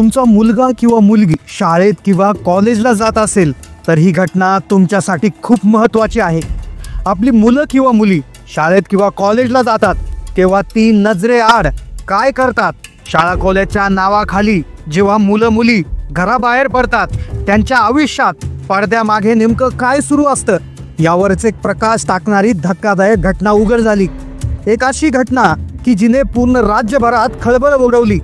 तुमचा मुलगा किंवा मुलगी शाळेत किंवा कॉलेजला जात असेल तर ही घटना तुमच्यासाठी खूप महत्त्वाची आहे। आपली मुलं किंवा मुली शाळेत किंवा कॉलेजला जातात तेव्हा ती नजरेआड काय करतात, शाळा कॉलेजच्या नावाखाली जेव्हा मुलं मुली घराबाहेर पडतात त्यांच्या आयुष्यात पडद्यामागे नेमकं काय सुरू असतं यावरच एक प्रकाश टाकणारी धक्कादायक घटना उघड झाली। एक अशी घटना की जिने पूर्ण राज्यभरात खळबळ उडवली।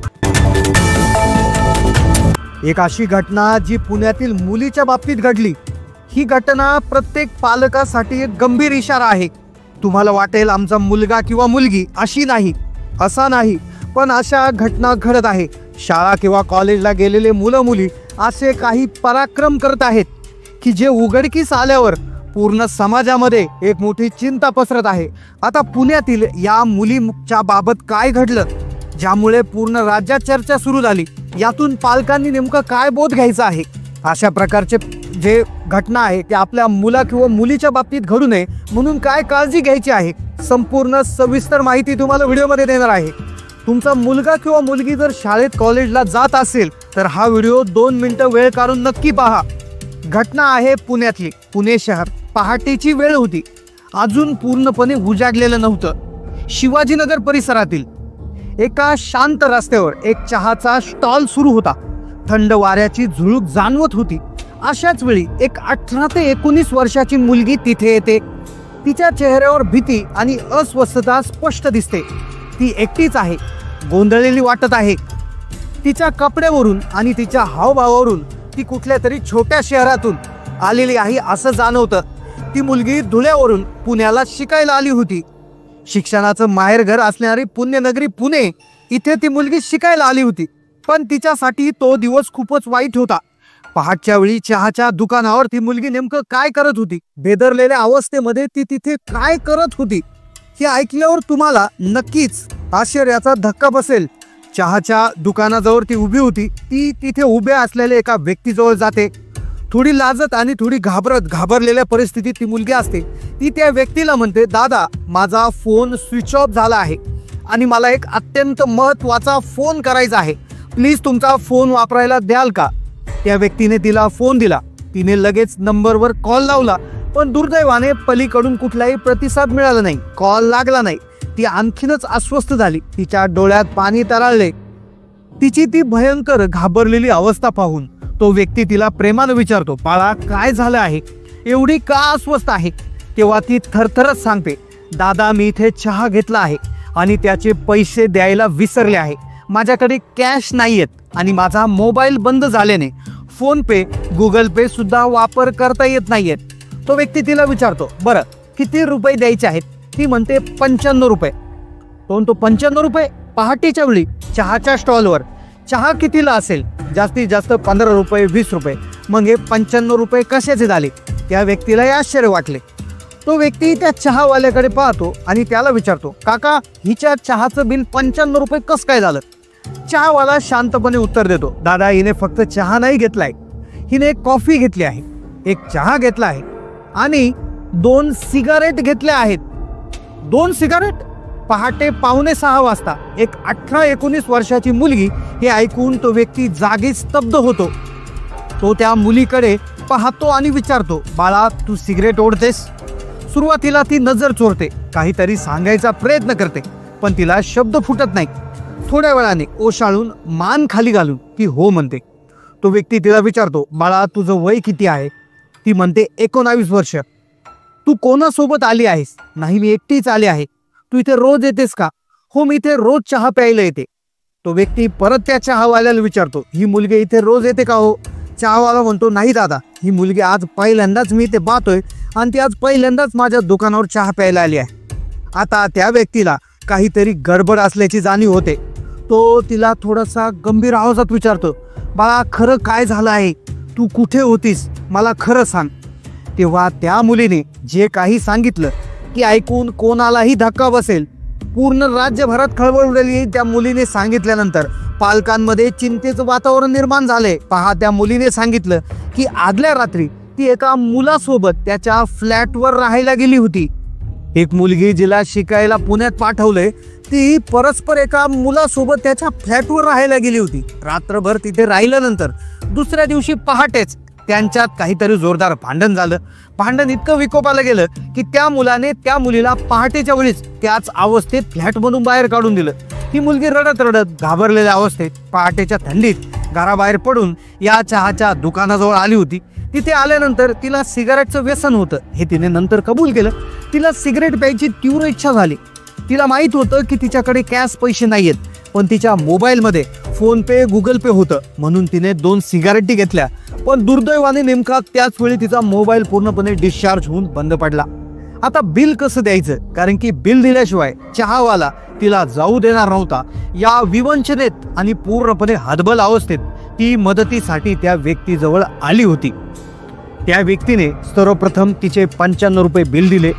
एक अशी घटना जी पुण्यातील मुलीच्या बाबतीत घडली। ही घटना प्रत्येक पालकासाठी एक गंभीर इशारा आहे। तुम्हाला वाटेल आमचा मुलगा किंवा मुलगी अशी नाही, असा नाही, पण अशा घटना घडत आहे। शाळा किंवा कॉलेजला गेलेले मुलं मुली असे काही पराक्रम करत आहेत की जे उघडकीस आल्यावर पूर्ण समाजामध्ये एक मोठी चिंता पसरत आहे। आता पुण्यातील या मुलीच्या बाबत काय घडलं ज्यामुळे पूर्ण राज्यात चर्चा सुरू झाली, यातून पालकांनी नेमकं काय बोध घ्यायचा आहे। अशा प्रकारचे जे घटना आहे ते आपल्या मुला किंवा मुलीच्या बाबतीत घडू नये म्हणून काय काळजी घ्यायची आहे, संपूर्ण सविस्तर माहिती तुम्हाला व्हिडिओमध्ये देणार आहे। तुमचा मुलगा किंवा मुलगी जर शाळेत कॉलेजला जात असेल तर हा व्हिडिओ 2 मिनिटं वेळ काढून नक्की पहा। घटना आहे पुण्यातली। पुणे शहर, पहाटेची वेळ होती, अजून पूर्णपणे उजाडलेलं नव्हतं। शिवाजीनगर परिसरातील एका शांत रस्त्यावर एक चहाचा स्टॉल सुरू होता। थंड वाऱ्याची झुळूक जाणवत होती। अशाच वेळी एक 18 ते 19 वर्षाची मुलगी तिथे येते। तिच्या चेहऱ्यावर भीती आणि अस्वस्थता स्पष्ट दिसते। ती एकटीच आहे, गोंधळलेली वाटत आहे। तिच्या कपड्यावरून आणि तिच्या हावभावावरून ती कुठल्या तरी छोट्या शहरातून आलेली आहे असं जाणवतं। ती मुलगी धुळ्यावरून पुण्याला शिकायला आली होती। शिक्षणाचं माहेरघर असणारी पुण्यनगरी पुणे, इथे ती मुलगी शिकायला आली होती, पण तिच्यासाठी तो दिवस खूपच वाईट होता। पहाटच्या वेळी चहाच्या दुकानावर ती मुलगी नेमकं काय करत होती, बेदरलेल्या अवस्थेमध्ये ती तिथे काय करत होती हे ऐकल्यावर तुम्हाला नक्कीच आश्चर्याचा धक्का बसेल। चहाच्या दुकानाजवळ ती उभी होती। ती तिथे उभ्या असलेल्या एका व्यक्तीजवळ जाते। थोडी लाजत आणि थोडी घाबरलेल्या परिस्थितीत ती मुलगी असते। ती त्या व्यक्तीला म्हणते, दादा माझा फोन स्विच ऑफ झाला आहे आणि मला एक अत्यंत महत्त्वाचा फोन करायचा आहे, प्लीज तुमचा फोन वापरायला द्याल का। त्या व्यक्तीने तिला फोन दिला। तिने लगेच नंबरवर कॉल लावला, पण दुर्दैवाने पलीकडून कुठलाही प्रतिसाद मिळाला नाही, कॉल लागला नाही। ती आणखीनच अस्वस्थ झाली, तिच्या डोळ्यात पाणी तरळले। तिची ती भयंकर घाबरलेली अवस्था पाहून तो व्यक्ती तिला प्रेमाने विचारतो, बाळा काय झालं आहे, एवढी का अस्वस्थ आहे। तेव्हा ती थरथरच सांगते, दादा मी इथे चहा घेतला आहे आणि त्याचे पैसे द्यायला विसरले आहे। माझ्याकडे कॅश नाहीयेत आणि माझा मोबाईल बंद झाल्याने फोन पे, गुगल पे सुद्धा वापर करता येत नाहीयेत। तो व्यक्ती तिला विचारतो, बरं किती रुपये द्यायचे आहेत। ती म्हणते 95 रुपये। तो 95 रुपये पहाटेच्या वेळी चहाच्या स्टॉलवर चहा कितीला असेल, जास्तीत जास्त 15 रुपये 20 रुपये, मग हे 95 रुपये कशाचे झाले। त्या व्यक्तीला आश्चर्य वाटले। तो व्यक्ती त्या चहावाल्याकडे पाहतो आणि त्याला विचारतो, काका हिच्या चहाचं बिल 95 रुपये कसं काय झालं। चहावाला शांतपणे उत्तर देतो, दादा हिने फक्त चहा नाही घेतलाय, हिने एक कॉफी घेतली आहे, एक चहा घेतला आहे आणि 2 सिगारेट घेतल्या आहेत। 2 सिगारेट? पहाटे 5:45 वाजता एक 18-19 वर्षाची मुलगी हे ऐकून तो व्यक्ती जागीच स्तब्ध होतो। तो त्या मुलीकडे पाहतो आणि विचारतो, बाळा तू सिगरेट ओढतेस। सुरुवातीला ती नजर चोरते, काहीतरी सांगायचा प्रयत्न करते, पण तिला शब्द फुटत नाही। थोड्या वेळाने ओशाळून मान खाली घालून ती हो म्हणते। तो व्यक्ती तिला विचारतो, बाळा तुझं वय किती आहे। ती म्हणते 19 वर्ष। तू कोणासोबत आली आहेस। नाही मी एकटीच आली आहे। तू इथे रोज येतेस का। हो मी इथे रोज चहा प्यायला येते। तो व्यक्ती परत त्या चहावाल्याला विचारतो, ही मुलगी इथे रोज येते का हो। चहावाला म्हणतो, नाही दादा ही मुलगी आज पहिल्यांदाच मी इथे पाहतोय आणि ती आज पहिल्यांदाच माझ्या दुकानावर चहा प्यायला आली आहे। आता त्या व्यक्तीला काहीतरी गडबड असल्याची जाणीव होते। तो तिला थोडासा गंभीर आवाजात विचारतो, बाळा खरं काय झालं आहे, तू कुठे होतीस, मला खरं सांग। तेव्हा त्या मुलीने जे काही सांगितलं की ऐकून कोणालाही धक्का बसेल। पूर्ण राज्यभरात खळबळ उडाली। त्या मुलीने सांगितल्यानंतर पालकांमध्ये चिंतेचं वातावरण निर्माण झाले। पहा त्या मुलीने सांगितलं की आदल्या रात्री ती एका मुलासोबत त्याच्या फ्लॅटवर राहायला गेली होती। एक मुलगी जिला शिकायला पुण्यात पाठवलंय ती परस्पर एका मुलासोबत त्याच्या फ्लॅटवर राहायला गेली होती. रात्रभर तिथे राहिल्यानंतर दुसऱ्या दिवशी पहाटेच त्यांच्यात काहीतरी जोरदार भांडण झालं. भांडण इतकं विकोपाला गेलं की त्या मुलाने त्या मुलीला पहाटेच्या वेळीच त्याच अवस्थेत फ्लॅटमधून बाहेर काढून दिलं. ही मुलगी रडत रडत घाबरलेल्या अवस्थेत पहाटेच्या थंडीत घराबाहेर पडून या चहाच्या दुकानाजवळ आली होती. तिथे आल्यानंतर तिला सिगारेटचं व्यसन होतं हे तिने नंतर कबूल केलं. तिला सिगरेट प्यायची तीव्र इच्छा झाली. तिला माहित होतं की तिच्याकडे कॅश पैसे नाहीयेत, पण तिच्या मोबाईलमध्ये फोन पे गुगल पे होतं म्हणून तिने 2 सिगारेटी घेतल्या. पण दुर्दैवाने नेमका त्याच वेळी तिचा मोबाईल पूर्णपणे डिस्चार्ज होऊन बंद पडला. आता बिल कसं द्यायचं, कारण की बिल दिल्याशिवाय चहावाला तिला जाऊ देणार नव्हता. या विवंचनेत आणि पूर्णपणे हतबल अवस्थेत ती मदतीसाठी त्या व्यक्तीजवळ आली होती. त्या व्यक्तीने सर्वप्रथम तिचे 95 रुपये बिल दिले.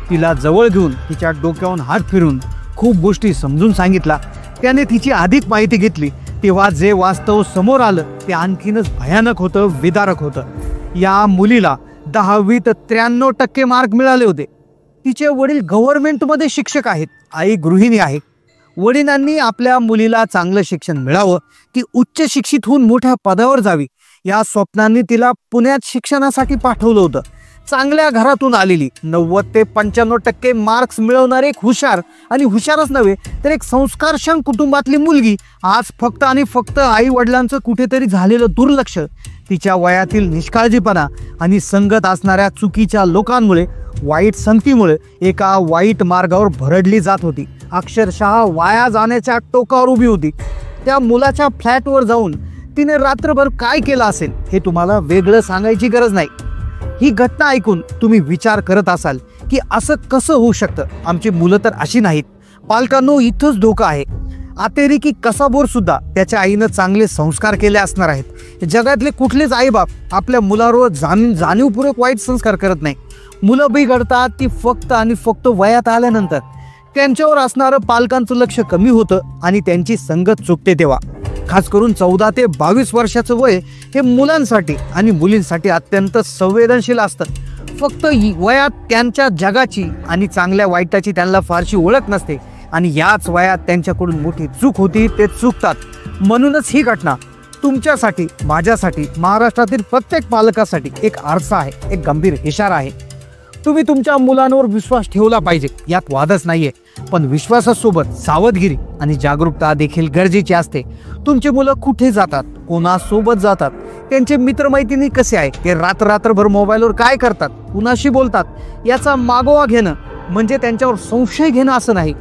तिला जवळ घेऊन तिच्या डोक्यावरून हात फिरून खूप गोष्टी समजून सांगितला. त्याने तिची अधिक माहिती घेतली तेव्हा जे वास्तव समोर आलं ते आणखीनच भयानक होतं, विदारक होतं. या मुलीला 10वीत 93% मार्क मिळाले होते. तिचे वडील गव्हर्नमेंटमध्ये शिक्षक आहेत, आई गृहिणी आहे. वडिलांनी आपल्या मुलीला चांगलं शिक्षण मिळावं, ती उच्च शिक्षित होऊन मोठ्या पदावर जावी या स्वप्नांनी तिला पुण्यात शिक्षणासाठी पाठवलं होतं. चांगल्या घरातून आलेली 90 ते 95% मार्क्स मिळवणारी एक हुशार, आणि हुशारच नव्हे तर एक संस्कारक्षम कुटुंबातली मुलगी आज फक्त आणि फक्त आई वडिलांचं कुठेतरी झालेलं दुर्लक्ष, तिच्या वयातील निष्काळजीपणा आणि संगत असणाऱ्या चुकीच्या लोकांमुळे, वाईट संगतीमुळे एका वाईट मार्गावर भरडली जात होती. अक्षरशः वाया जाण्याच्या टोकावर उभी होती. त्या मुलाच्या फ्लॅटवर जाऊन तिने रात्रभर काय केलं असेल हे तुम्हाला वेगळं सांगायची गरज नाही. ही घटना ऐकून तुम्ही विचार करत असाल की असं कसं होऊ शकतं, आमची मुलं तर अशी नाहीत. पालकांनो, इथंच धोका आहे. अतिरेकी कसाबोर सुद्धा त्याच्या आईनं चांगले संस्कार केले असणार आहेत. जगातले कुठलेच आईबाप आपल्या मुलावर जाणीवपूर्वक वाईट संस्कार करत नाही. मुलं बिघडतात ती फक्त आणि फक्त वयात आल्यानंतर. त्यांच्यावर असणारं पालकांचं लक्ष कमी होतं आणि त्यांची संगत चुकते तेव्हा. खास करून 14 ते 22 वर्षाचं वय हे मुलांसाठी आणि मुलींसाठी अत्यंत संवेदनशील असतं. फक्त वयात त्यांच्या जगाची आणि चांगल्या वाईटाची त्यांना फारशी ओळख नसते आणि याच वयात त्यांच्याकडून मोठी चूक होती, ते चुकतात. म्हणूनच ही घटना तुमच्यासाठी, माझ्यासाठी, महाराष्ट्रातील प्रत्येक पालकासाठी एक आरसा आहे, एक गंभीर इशारा आहे. तुम्ही तुमच्या मुलांवर विश्वास ठेवला पाहिजे, यात वादच नाहीये. पण विश्वासासोबत सावधगिरी आणि जागरूकता देखील गरजेची असते. तुमची मुलं कुठे जातात, कोणासोबत जातात, त्यांचे मित्रमैत्रिणी कसे आहेत, ते रात्रभर मोबाईलवर काय करतात, कुणाशी बोलतात, याचा मागोवा घेणं म्हणजे त्यांच्यावर संशय घेणं असं नाही,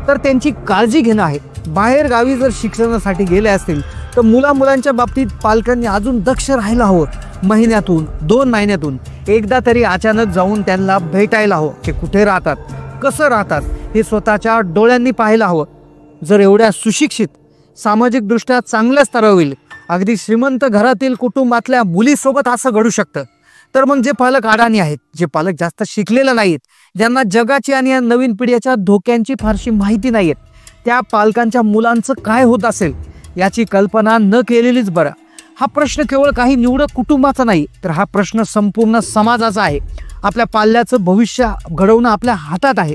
तर त्यांची काळजी घेणं आहे. बाहेर गावी जर शिक्षणासाठी गेले असतील तर मुलांच्या बाबतीत पालकांनी अजून दक्ष राहायला हवं. महिन्यातून 2 महिन्यातून एकदा तरी अचानक जाऊन त्यांना भेटायला हवं. ते कुठे राहतात, कसं राहतात हे स्वतःच्या डोळ्यांनी पाहायला हवं. जर एवढ्या सुशिक्षित, सामाजिकदृष्ट्या चांगल्या स्तरावरील, अगदी श्रीमंत घरातील कुटुंबातल्या मुलीसोबत असं घडू शकतं, तर मग जे पालक अडाणी आहेत, जे पालक जास्त शिकलेले नाहीत, ज्यांना जगाची आणि या नवीन पिढीच्या धोक्यांची फारशी माहिती नाहीये, त्या पालकांच्या मुलांचं काय होत असेल याची कल्पना न केलेलीच बरं. हा प्रश्न केवळ काही निवडक कुटुंबाचा नाही, तर हा प्रश्न संपूर्ण समाजाचा आहे. आपल्या पाल्याचं भविष्य घडवणं आपल्या हातात आहे.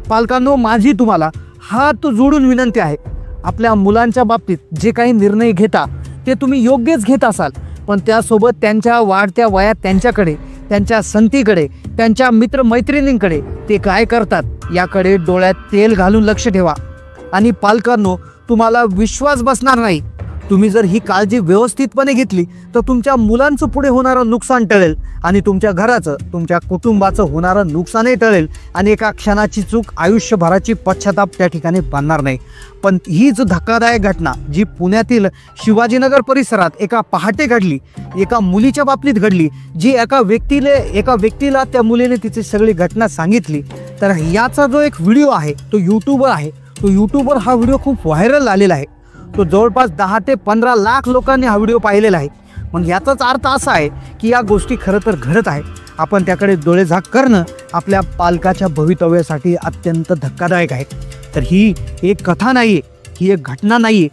पालकांनो, माझी तुम्हाला हात जोडून विनंती आहे, आपल्या मुलांच्या बाबतीत जे काही निर्णय घेता ते तुम्ही योग्यच घेत असाल, पण त्यासोबत त्यांच्या वाढत्या वयात त्यांच्याकडे, त्यांच्या संगतीकडे, त्यांच्या मित्रमैत्रिणींकडे ते काय करतात याकडे डोळ्यात तेल घालून लक्ष ठेवा. आणि पालकांनो, तुम्हाला विश्वास बसणार नाही. तुम्ही जर ही काळजी व्यवस्थितपणे घेतली तर तुमच्या मुलांचं पुढे होणारं नुकसान टळेल आणि तुमच्या घराचं, तुमच्या कुटुंबाचं होणारं नुकसानही टळेल आणि एका क्षणाची चूक आयुष्यभराची पश्चाताप त्या ठिकाणी बांधणार नाही. पण ही जो धक्कादायक घटना जी पुण्यातील शिवाजीनगर परिसरात एका पहाटे घडली, एका मुलीच्या बाबतीत घडली, जी एका व्यक्तीला त्या मुलीने तिची सगळी घटना सांगितली, तर याचा जो एक व्हिडिओ आहे तो यूट्यूबवर आहे. तो यूट्यूबवर हा व्हिडिओ खूप व्हायरल आलेला आहे. तो जवळपास 10 ते 15 लाख लोकांनी हा व्हिडिओ पाहिलेला आहे. मग याचाच अर्थ असा आहे की या गोष्टी खरं तर घडत आहे. आपण त्याकडे डोळेझाक करणं आपल्या पालकाच्या भवितव्यासाठी अत्यंत धक्कादायक आहे. तर ही एक कथा नाहीये, ही एक घटना नाहीये,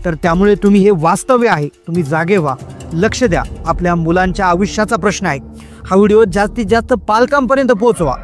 तर त्यामुळे तुम्ही हे वास्तव्य आहे, तुम्ही जागे व्हा, लक्ष द्या. आपल्या मुलांच्या आयुष्याचा प्रश्न आहे. हा व्हिडिओ जास्तीत जास्त पालकांपर्यंत पोहोचवा.